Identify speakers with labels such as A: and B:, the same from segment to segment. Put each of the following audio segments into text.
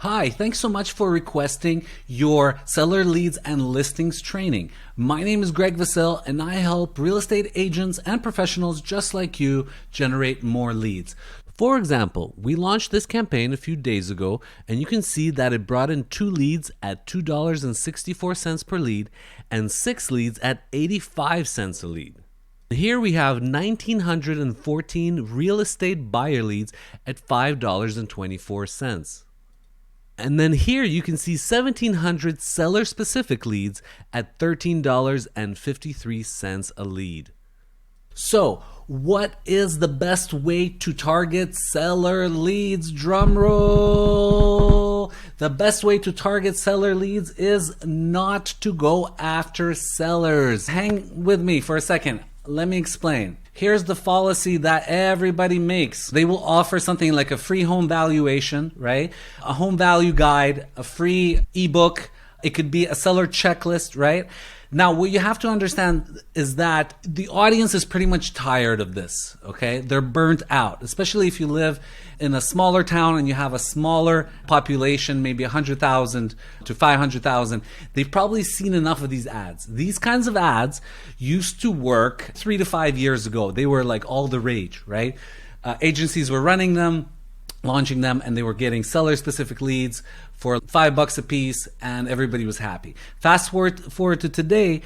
A: Hi, thanks so much for requesting your seller leads and listings training. My name is Greg Vasil and I help real estate agents and professionals just like you generate more leads. For example, we launched this campaign a few days ago and you can see that it brought in 2 leads at $2.64 per lead and 6 leads at 85 cents a lead. Here we have 1,914 real estate buyer leads at $5.24. And then here you can see 1,700 seller-specific leads at $13.53 a lead. So, what is the best way to target seller leads? Drum roll! The best way to target seller leads is not to go after sellers. Hang with me for a second. Let me explain. Here's the fallacy that everybody makes. They will offer something like a free home valuation, right? A home value guide, a free ebook. It could be a seller checklist, right? Now, what you have to understand is that the audience is pretty much tired of this, okay? They're burnt out, especially if you live in a smaller town and you have a smaller population, maybe 100,000 to 500,000. They've probably seen enough of these ads. These kinds of ads used to work 3 to 5 years ago. They were like all the rage, right? Agencies were running them, launching them, and they were getting seller-specific leads for $5 a piece, and everybody was happy. Fast forward to today,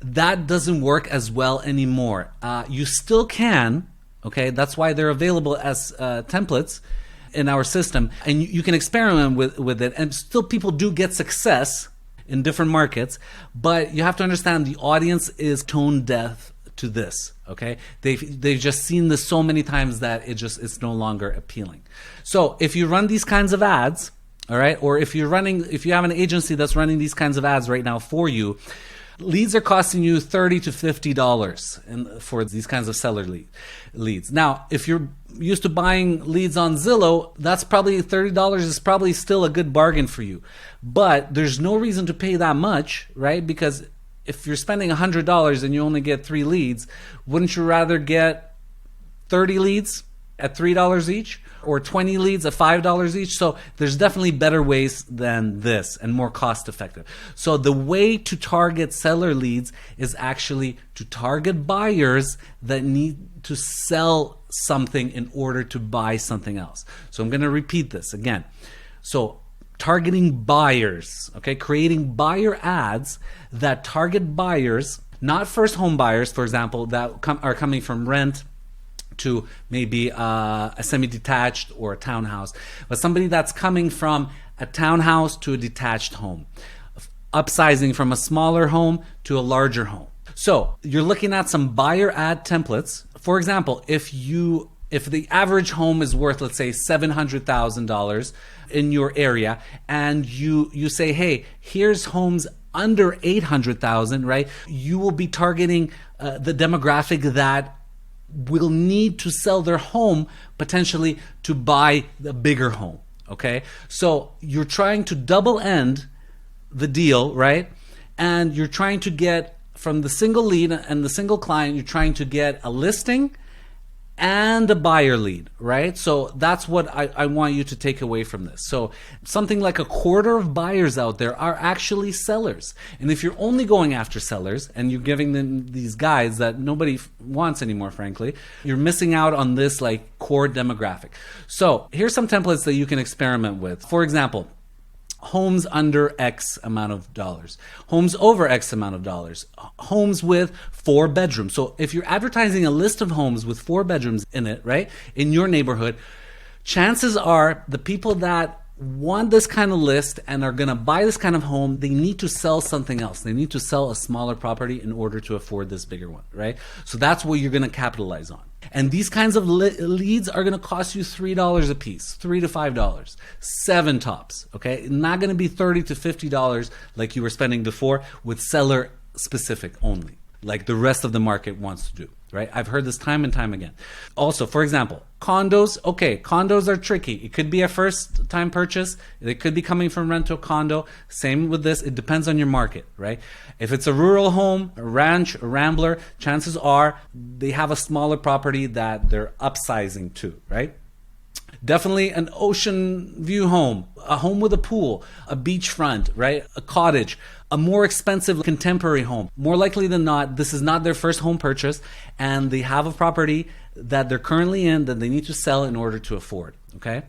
A: that doesn't work as well anymore. You still can, okay? That's why they're available as templates in our system, and you can experiment with it, and still people do get success in different markets, but you have to understand the audience is tone deaf to this, okay? They've just seen this so many times that it's no longer appealing. So if you run these kinds of ads, all right, or if you have an agency that's running these kinds of ads right now for you, leads are costing you $30 to $50 for these kinds of seller leads. Now, if you're used to buying leads on Zillow, that's probably $30 is probably still a good bargain for you. But there's no reason to pay that much, right? Because if you're spending $100 and you only get 3 leads, wouldn't you rather get 30 leads at $3 each or 20 leads at $5 each? So there's definitely better ways than this and more cost effective. So the way to target seller leads is actually to target buyers that need to sell something in order to buy something else. So I'm going to repeat this again. So targeting buyers, okay, creating buyer ads that target buyers, not first home buyers, for example, that are coming from rent to maybe a semi-detached or a townhouse, but somebody that's coming from a townhouse to a detached home, upsizing from a smaller home to a larger home. So you're looking at some buyer ad templates. For example, if the average home is worth, let's say, $700,000 in your area, and you say, hey, here's homes under $800,000, right? You will be targeting the demographic that will need to sell their home potentially to buy the bigger home, okay? So you're trying to double end the deal, right? And you're trying to get from the single lead and the single client, you're trying to get a listing and a buyer lead, right? So that's what I want you to take away from this. So something like a quarter of buyers out there are actually sellers. And if you're only going after sellers and you're giving them these guides that nobody wants anymore, frankly, you're missing out on this like core demographic. So here's some templates that you can experiment with. For example, homes under X amount of dollars, homes over X amount of dollars, homes with 4 bedrooms. So if you're advertising a list of homes with 4 bedrooms in it, right, in your neighborhood, chances are the people that want this kind of list and are going to buy this kind of home, they need to sell something else. They need to sell a smaller property in order to afford this bigger one, right? So that's what you're going to capitalize on. And these kinds of leads are going to cost you $3 a piece, $3 to $5, 7 tops, okay? Not going to be $30 to $50 like you were spending before with seller specific only, like the rest of the market wants to do, right? I've heard this time and time again. Also, for example, condos. Okay, condos are tricky. It could be a first time purchase. It could be coming from rental condo. Same with this. It depends on your market, right? If it's a rural home, a ranch, a rambler, chances are they have a smaller property that they're upsizing to, right? Definitely an ocean view home, a home with a pool, a beachfront, right? A cottage, a more expensive contemporary home. More likely than not, this is not their first home purchase, and they have a property that they're currently in that they need to sell in order to afford, okay?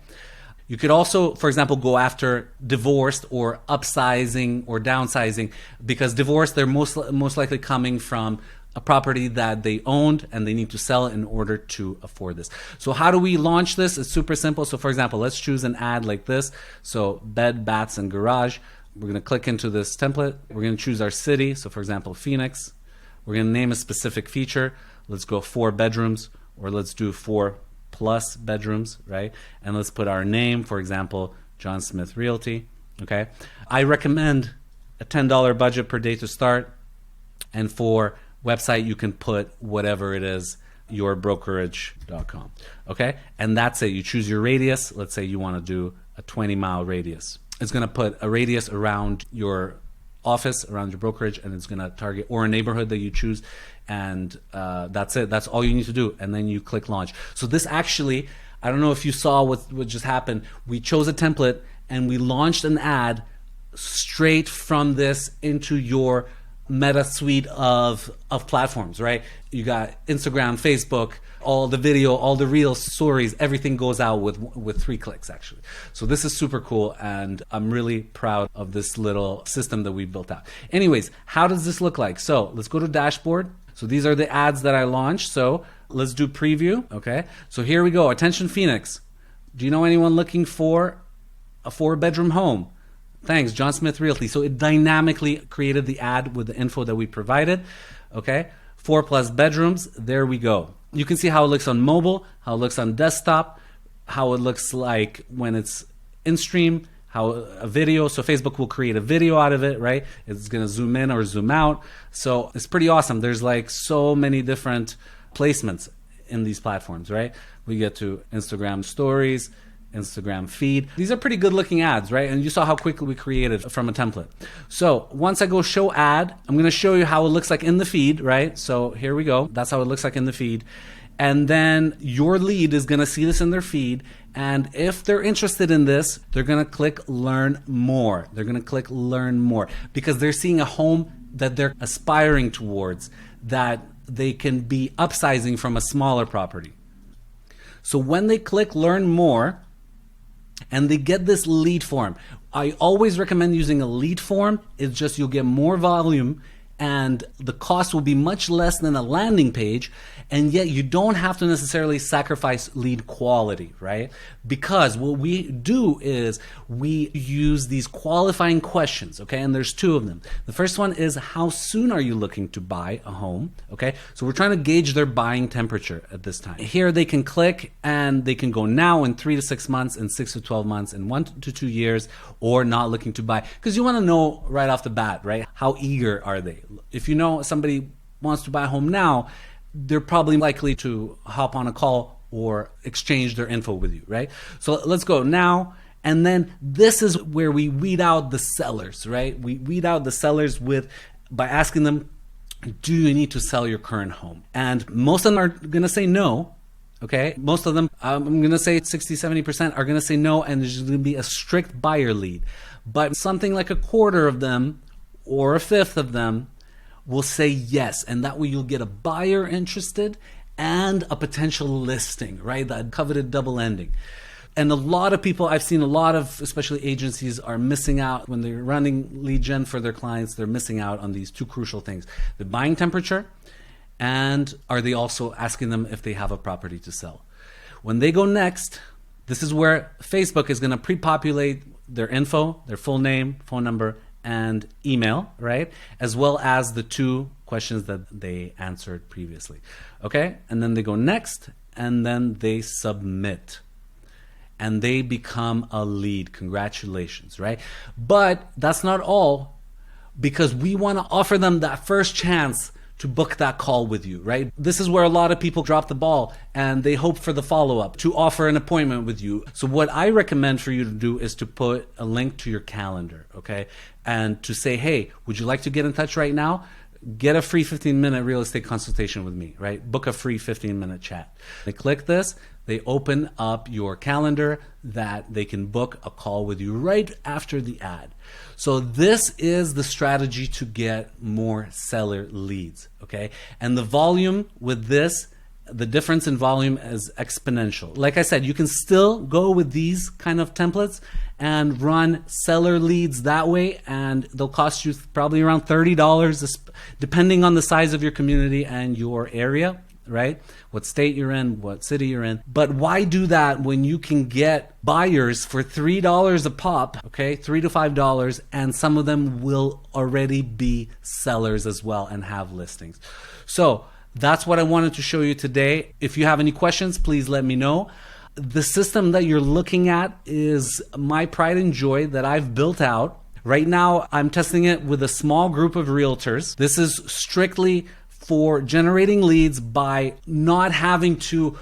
A: You could also, for example, go after divorced or upsizing or downsizing, because divorced, they're most likely coming from a property that they owned and they need to sell in order to afford this. So how do we launch this? It's super simple. So for example, let's choose an ad like this. So bed, baths, and garage. We're going to click into this template. We're going to choose our city. So for example, Phoenix. We're going to name a specific feature. Let's go 4 bedrooms, or let's do 4+ bedrooms, right? And let's put our name, for example, John Smith Realty, okay? I recommend a $10 budget per day to start. And for website, you can put whatever it is, yourbrokerage.com, okay? And that's it. You choose your radius. Let's say you want to do a 20-mile radius. It's going to put a radius around your office, around your brokerage, and it's going to target, or a neighborhood that you choose, and that's it. That's all you need to do, and then you click launch. So this actually, I don't know if you saw what just happened. We chose a template and we launched an ad straight from this into your meta suite of platforms, right? You got Instagram, Facebook, all the video, all the reels, stories, everything goes out with 3 clicks actually. So this is super cool, and I'm really proud of this little system that we built out. Anyways, how does this look like? So let's go to dashboard. So these are the ads that I launched. So let's do preview, okay? So here we go. Attention Phoenix. Do you know anyone looking for a 4-bedroom home? Thanks, John Smith Realty. So it dynamically created the ad with the info that we provided, okay? 4+ bedrooms, there we go. You can see how it looks on mobile, how it looks on desktop, how it looks like when it's in stream, how a video, so Facebook will create a video out of it, right? It's gonna zoom in or zoom out. So it's pretty awesome. There's like so many different placements in these platforms, right? We get to Instagram stories, Instagram feed. These are pretty good looking ads, right? And you saw how quickly we created from a template. So once I go show ad, I'm gonna show you how it looks like in the feed, right? So here we go. That's how it looks like in the feed. And then your lead is gonna see this in their feed. And if they're interested in this, they're gonna click learn more. They're gonna click learn more because they're seeing a home that they're aspiring towards, that they can be upsizing from a smaller property. So when they click learn more, and they get this lead form. I always recommend using a lead form. It's just you'll get more volume and the cost will be much less than a landing page, and yet you don't have to necessarily sacrifice lead quality, right? Because what we do is we use these qualifying questions, okay? And there's 2 of them. The first one is, how soon are you looking to buy a home, okay? So we're trying to gauge their buying temperature at this time. Here they can click and they can go now, in 3 to 6 months, in 6 to 12 months, in 1 to 2 years, or not looking to buy. Because you want to know right off the bat, right? How eager are they? If you know somebody wants to buy a home now, they're probably likely to hop on a call or exchange their info with you, right? So let's go now. And then this is where we weed out the sellers, right? We weed out the sellers by asking them, do you need to sell your current home? And most of them are going to say no. Okay, most of them, I'm going to say 60-70% are going to say no, and there's going to be a strict buyer lead. But something like a quarter of them or a fifth of them will say yes, and that way you'll get a buyer interested and a potential listing, right? That coveted double ending. And a lot of people, I've seen a lot of, especially agencies, are missing out when they're running lead gen for their clients. They're missing out on these 2 crucial things: the buying temperature, and are they also asking them if they have a property to sell. When they go next, this is where Facebook is going to pre-populate their info, their full name, phone number, and email, right? As well as the 2 questions that they answered previously. Okay? And then they go next, and then they submit. And they become a lead. Congratulations, right? But that's not all, because we want to offer them that first chance to book that call with you, right? This is where a lot of people drop the ball and they hope for the follow-up, to offer an appointment with you. So what I recommend for you to do is to put a link to your calendar, okay? And to say, hey, would you like to get in touch right now? Get a free 15-minute real estate consultation with me, right? Book a free 15-minute chat. They click this, They open up your calendar that they can book a call with you right after the ad. So this is the strategy to get more seller leads, okay? And the volume with this, the difference in volume is exponential. Like I said, you can still go with these kind of templates and run seller leads that way, and they'll cost you probably around $30, depending on the size of your community and your area, right? What state you're in, what city you're in. But why do that when you can get buyers for $3 a pop, okay? $3 to $5, and some of them will already be sellers as well and have listings. So that's what I wanted to show you today. If you have any questions, please let me know. The system that you're looking at is my pride and joy that I've built out. Right now, I'm testing it with a small group of realtors. This is strictly for generating leads by not having to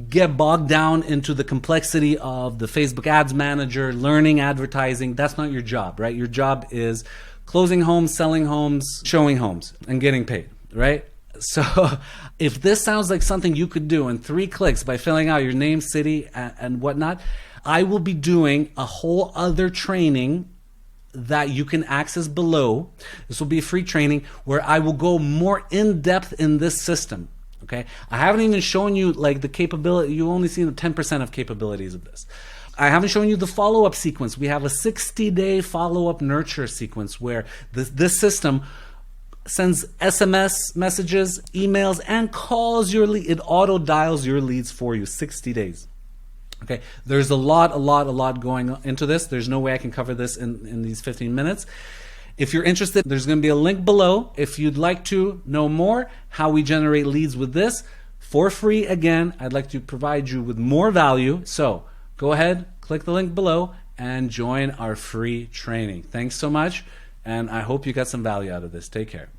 A: get bogged down into the complexity of the Facebook Ads Manager, learning advertising. That's not your job, right? Your job is closing homes, selling homes, showing homes, and getting paid, right? So if this sounds like something you could do in 3 clicks by filling out your name, city, and whatnot, I will be doing a whole other training that you can access below. This will be a free training where I will go more in depth in this system. Okay, I haven't even shown you like the capability. You only see the 10% of capabilities of this. I haven't shown you the follow-up sequence. We have a 60-day follow-up nurture sequence where this system sends SMS messages, emails, and calls your lead. It auto dials your leads for you 60 days. Okay, there's a lot going into this. There's no way I can cover this in these 15 minutes. If you're interested, there's going to be a link below. If you'd like to know more how we generate leads with this for free, again, I'd like to provide you with more value. So go ahead, click the link below, and join our free training. Thanks so much, and I hope you got some value out of this. Take care.